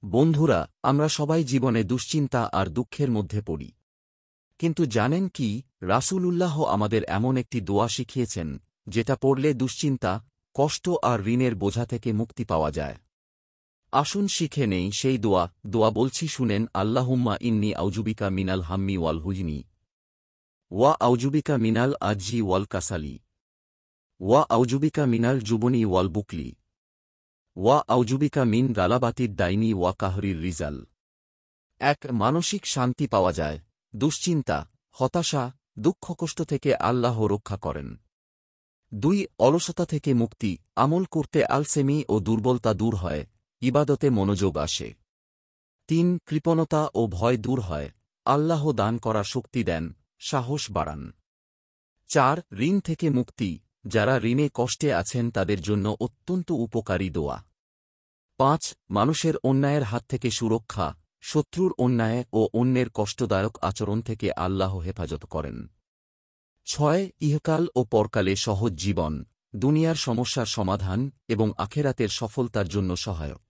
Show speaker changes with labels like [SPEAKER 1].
[SPEAKER 1] বন্ধুরা, আমরা সবাই জীবনে দুশ্চিন্তা আর দুঃখের মধ্যে পড়ি। কিন্তু জানেন কি, রাসূলুল্লাহ আমাদের এমন একটি দোয়া শিখিয়েছেন, যেটা পড়লে দুশ্চিন্তা, কষ্ট আর ঋণের বোঝা থেকে মুক্তি পাওয়া যায়। আসুন শিখে নেই সেই দোয়া বলছি, শুনেন। আল্লাহুম্মা ইন্নী আউযুবিকা মিনাল হাম্মি ওয়াল হুজনি, ওয়া আউযুবিকা মিনাল আজজি ওয়াল কাসালি, ওয়া আউযুবিকা মিনাল জুবনি ওয়াল বুকলি, ওয়া আউযুবিকা মিন গালাবাতিদ দাইনি ওয়া কাহরির রিজাল। এক, মানসিক শান্তি পাওয়া যায়। দুশ্চিন্তা, হতাশা, দুঃখ-কষ্ট থেকে আল্লাহ রক্ষা করেন। ২, অলসতা থেকে মুক্তি। আমল করতে আলসেমি ও দুর্বলতা দূর হয়, ইবাদতে মনোযোগ আসে। ৩, কৃপণতা ও ভয় দূর হয়, আল্লাহ দান করার শক্তি দেন, সাহস বাড়ান। ৪, ঋণ থেকে মুক্তি। যারা ঋণে কষ্টে আছেন তাদের জন্য অত্যন্ত উপকারী দোয়া। ৫, মানুষের অন্যায়ের হাত থেকে সুরক্ষা। শত্রুর অন্যায় ও অন্যের কষ্টদায়ক আচরণ থেকে আল্লাহ হেফাজত করেন। ৬, ইহকাল ও পরকালে সহজ জীবন, দুনিয়ার সমস্যার সমাধান এবং আখেরাতের সফলতার জন্য সহায়ক।